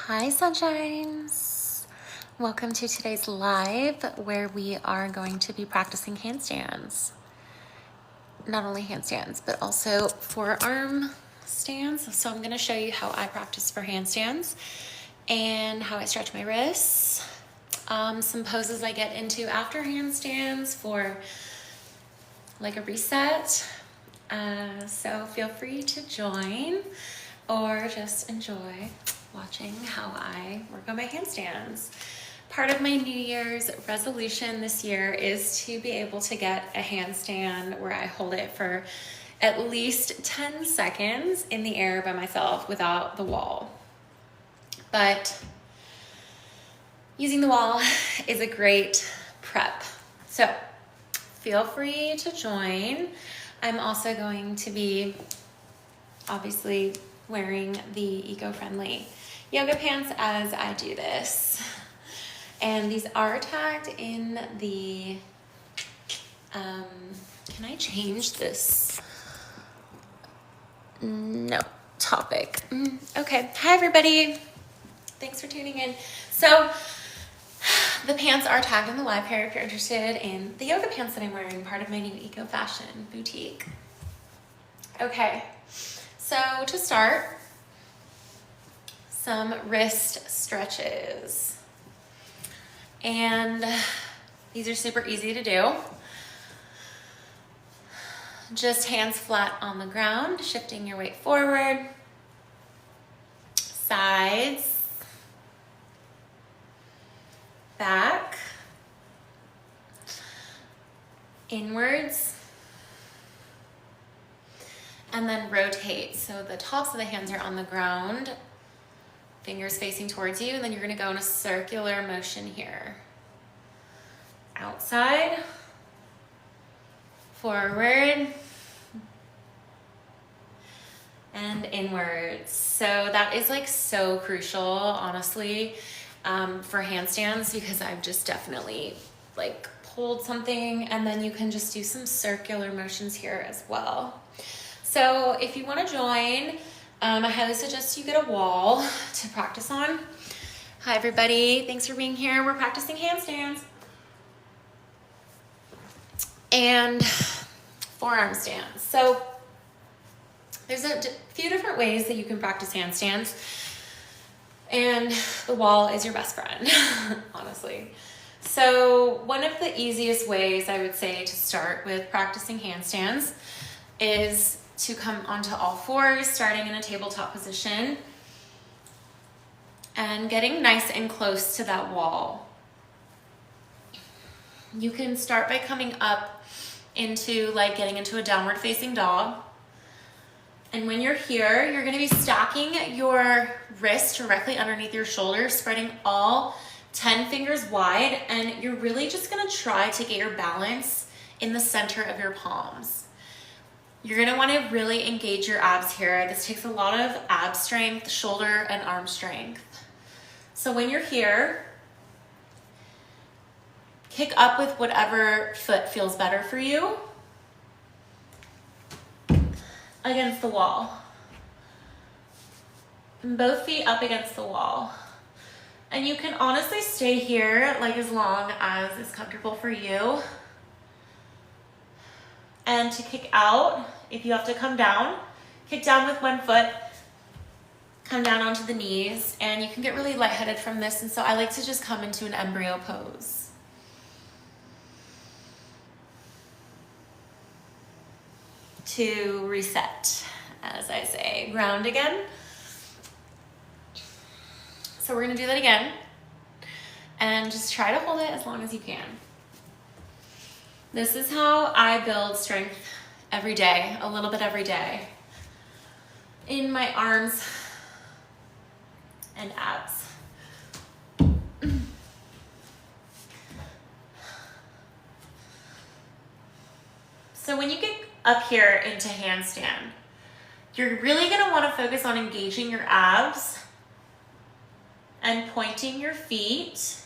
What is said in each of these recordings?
Hi sunshines! Welcome to today's live where we are going to be practicing handstands. Not only handstands, but also forearm stands. So I'm going to show you how I practice for handstands and how I stretch my wrists. Some poses I get into after handstands for like a reset. So feel free to join or just enjoy watching how I work on my handstands. Part of my New Year's resolution this year is to be able to get a handstand where I hold it for at least 10 seconds in the air by myself without the wall. But using the wall is a great prep. So feel free to join. I'm also going to be obviously wearing the eco-friendly yoga pants as I do this. And these are tagged in the, can I change this? No, topic. Okay, hi everybody. Thanks for tuning in. So the pants are tagged in the live here if you're interested in the yoga pants that I'm wearing, part of my new eco fashion boutique. Okay, so to start, some wrist stretches. And these are super easy to do. Just hands flat on the ground, shifting your weight forward, sides, back, inwards, and then rotate. So the tops of the hands are on the ground, fingers facing towards you, and then you're going to go in a circular motion here. Outside, forward, and inwards. So that is like so crucial, honestly, for handstands, because I've just definitely like pulled something, and then you can just do some circular motions here as well. So if you want to join, I highly suggest you get a wall to practice on. Hi everybody, thanks for being here. We're practicing handstands and forearm stands. So there's a few different ways that you can practice handstands, and the wall is your best friend, honestly. So one of the easiest ways I would say to start with practicing handstands is to come onto all fours, starting in a tabletop position and getting nice and close to that wall. You can start by coming up into like getting into a downward facing dog. And when you're here, you're gonna be stacking your wrist directly underneath your shoulders, spreading all 10 fingers wide, and you're really just gonna try to get your balance in the center of your palms. You're gonna wanna really engage your abs here. This takes a lot of ab strength, shoulder and arm strength. So when you're here, kick up with whatever foot feels better for you against the wall. And both feet up against the wall. And you can honestly stay here like as long as is comfortable for you. And to kick out, if you have to come down, kick down with one foot, come down onto the knees, and you can get really lightheaded from this, and so I like to just come into an embryo pose. To reset, as I say, ground again. So we're gonna do that again, and just try to hold it as long as you can. This is how I build strength every day, a little bit every day, in my arms and abs. So when you get up here into handstand, you're really gonna wanna focus on engaging your abs and pointing your feet.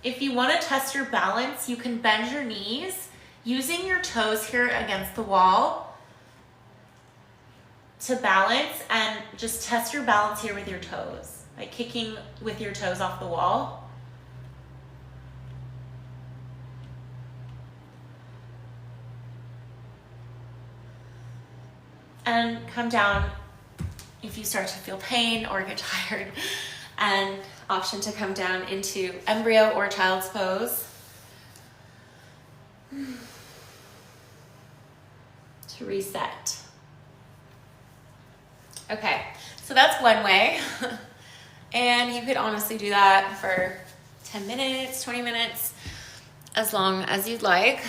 If you want to test your balance, you can bend your knees using your toes here against the wall to balance and just test your balance here with your toes, like kicking with your toes off the wall. And come down if you start to feel pain or get tired, and option to come down into embryo or child's pose. To reset. Okay, so that's one way. And you could honestly do that for 10 minutes, 20 minutes, as long as you'd like.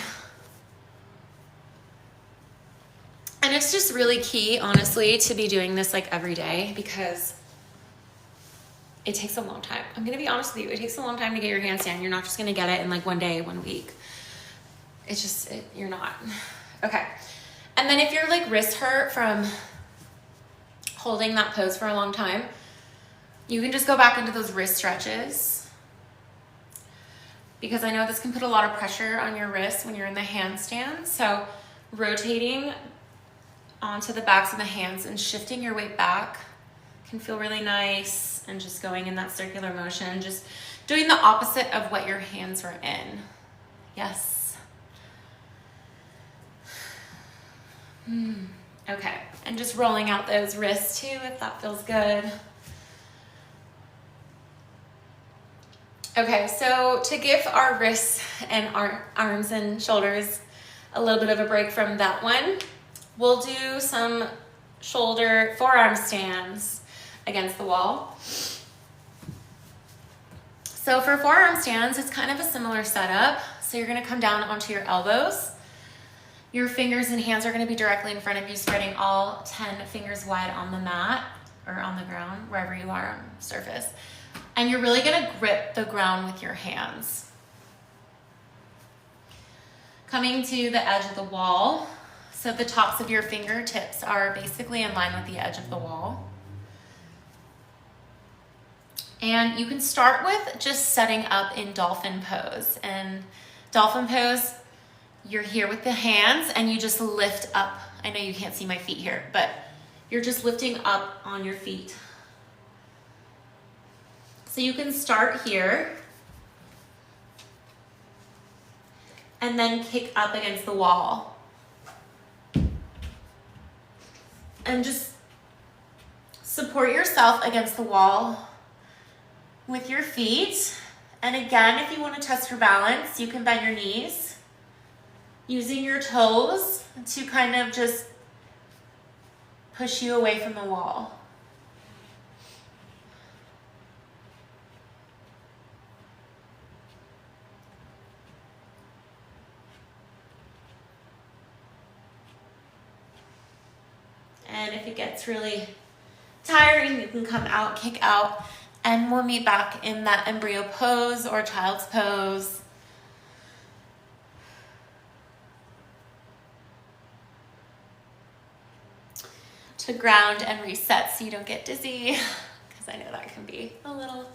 And it's just really key, honestly, to be doing this like every day, because it takes a long time. I'm gonna be honest with you, it takes a long time to get your handstand. You're not just gonna get it in like one day, 1 week. It's just, you're not. Okay. And then if your like wrists hurt from holding that pose for a long time, you can just go back into those wrist stretches, because I know this can put a lot of pressure on your wrists when you're in the handstand. So rotating onto the backs of the hands and shifting your weight back can feel really nice, and just going in that circular motion, just doing the opposite of what your hands were in. Yes. Okay, and just rolling out those wrists too, if that feels good. Okay, so to give our wrists and our arms and shoulders a little bit of a break from that one, we'll do some forearm stands against the wall. So for forearm stands, it's kind of a similar setup. So you're gonna come down onto your elbows. Your fingers and hands are gonna be directly in front of you, spreading all 10 fingers wide on the mat or on the ground, wherever you are on surface. And you're really gonna grip the ground with your hands. Coming to the edge of the wall, so the tops of your fingertips are basically in line with the edge of the wall. And you can start with just setting up in dolphin pose. And dolphin pose, you're here with the hands and you just lift up. I know you can't see my feet here, but you're just lifting up on your feet. So you can start here and then kick up against the wall. And just support yourself against the wall with your feet. And again, if you want to test your balance, you can bend your knees, using your toes to kind of just push you away from the wall. And if it gets really tiring, you can come out, kick out, and we'll meet back in that embryo pose or child's pose. To ground and reset so you don't get dizzy, because I know that can be a little,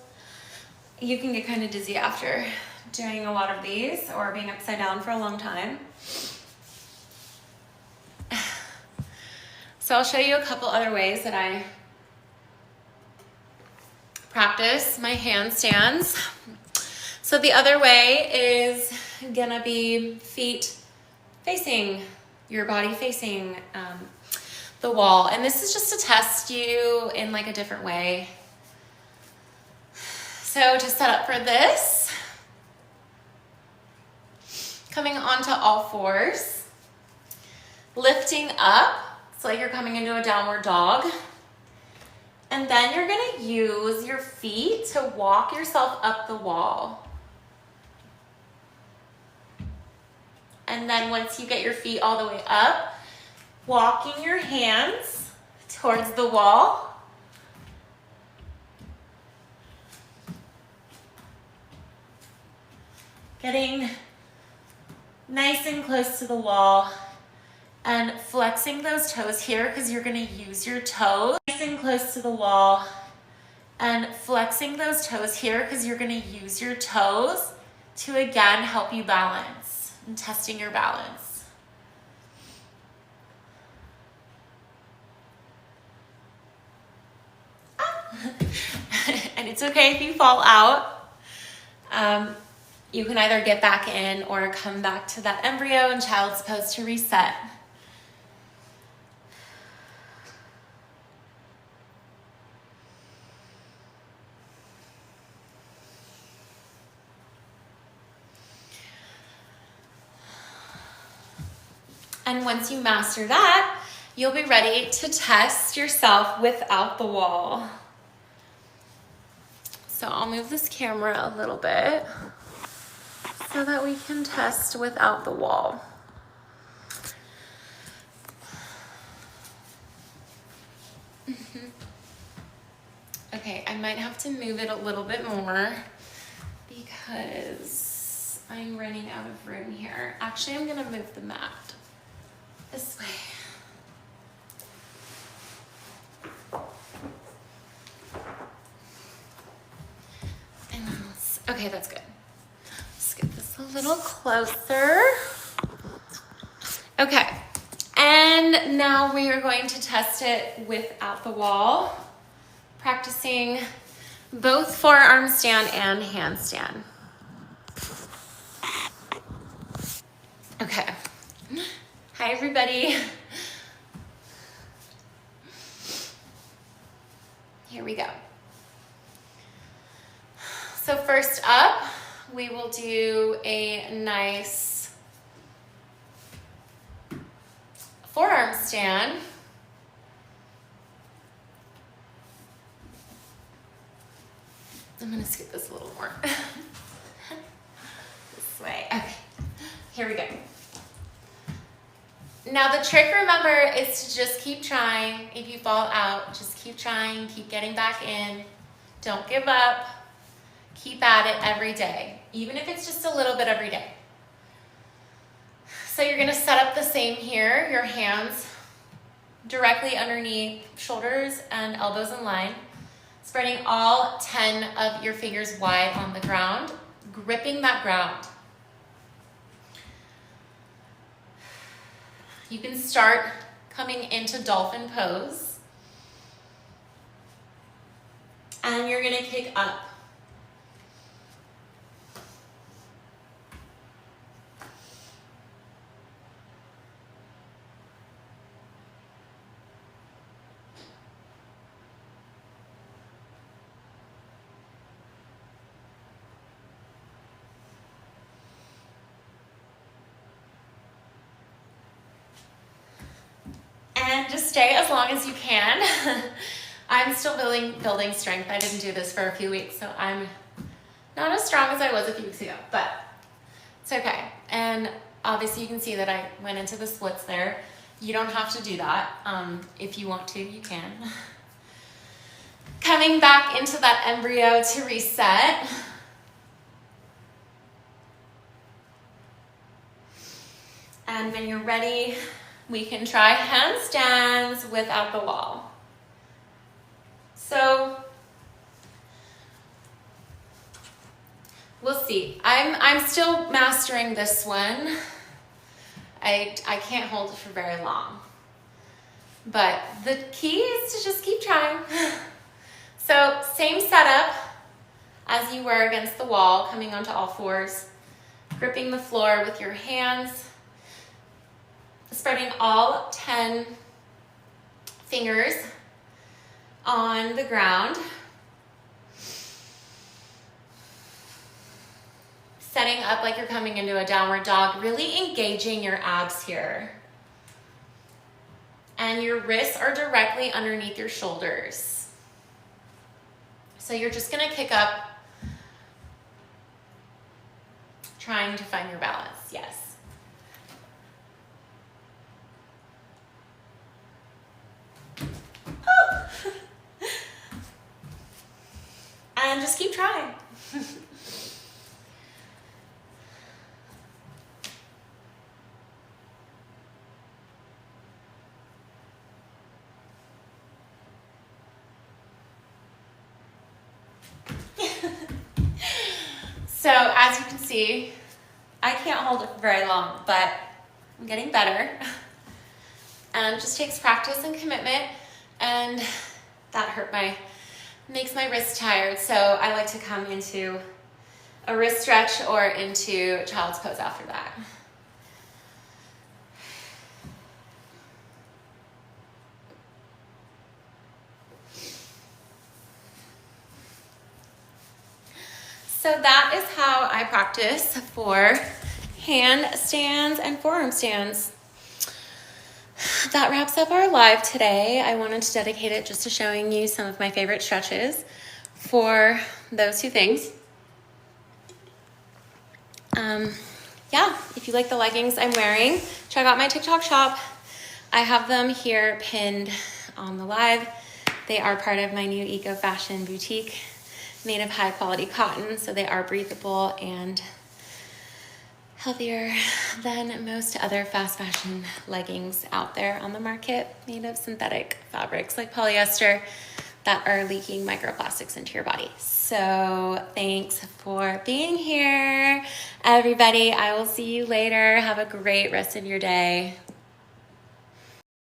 you can get kind of dizzy after doing a lot of these or being upside down for a long time. So I'll show you a couple other ways that I practice my handstands. So the other way is gonna be feet facing, your body facing the wall. And this is just to test you in like a different way. So to set up for this, coming onto all fours, lifting up, so like you're coming into a downward dog. And then you're gonna use your feet to walk yourself up the wall. And then once you get your feet all the way up, walking your hands towards the wall. Getting nice and close to the wall. And flexing those toes here, because you're gonna use your toes. Nice and close to the wall. And flexing those toes here, because you're gonna use your toes to again help you balance and testing your balance. And it's okay if you fall out. You can either get back in or come back to that embryo and child's pose to reset. And once you master that, you'll be ready to test yourself without the wall. So I'll move this camera a little bit so that we can test without the wall. Okay, I might have to move it a little bit more because I'm running out of room here. Actually, I'm gonna move the mat this way. And then okay, that's good. Let's get this a little closer. Okay, and now we are going to test it without the wall, practicing both forearm stand and handstand. Okay. Hi, everybody. Here we go. So first up, we will do a nice forearm stand. I'm gonna scoot this a little more. This way. Okay, here we go. Now the trick, remember, is to just keep trying. If you fall out, just keep trying, keep getting back in. Don't give up. Keep at it every day, even if it's just a little bit every day. So you're gonna set up the same here, your hands directly underneath shoulders and elbows in line, spreading all 10 of your fingers wide on the ground, gripping that ground. You can start coming into dolphin pose. And you're gonna kick up. And just stay as long as you can. I'm still building strength. I didn't do this for a few weeks, so I'm not as strong as I was a few weeks ago, but it's okay. And obviously you can see that I went into the splits there. You don't have to do that. If you want to, you can. Coming back into that embryo to reset. And when you're ready, we can try handstands without the wall. So we'll see. I'm still mastering this one. I can't hold it for very long. But the key is to just keep trying. So same setup as you were against the wall, coming onto all fours, gripping the floor with your hands, spreading all 10 fingers on the ground. Setting up like you're coming into a downward dog, really engaging your abs here. And your wrists are directly underneath your shoulders. So you're just gonna kick up, trying to find your balance, yes. And just keep trying. So as you can see, I can't hold it for very long, but I'm getting better. And it just takes practice and commitment. And that hurt my makes my wrist tired, so I like to come into a wrist stretch or into child's pose after that. So that is how I practice for handstands and forearm stands. That wraps up our live today. I wanted to dedicate it just to showing you some of my favorite stretches for those two things. Yeah, if you like the leggings I'm wearing, check out my TikTok shop. I have them here pinned on the live. They are part of my new eco fashion boutique made of high quality cotton, so they are breathable and healthier than most other fast fashion leggings out there on the market, made of synthetic fabrics like polyester that are leaking microplastics into your body. So thanks for being here, everybody. I will see you later. Have a great rest of your day.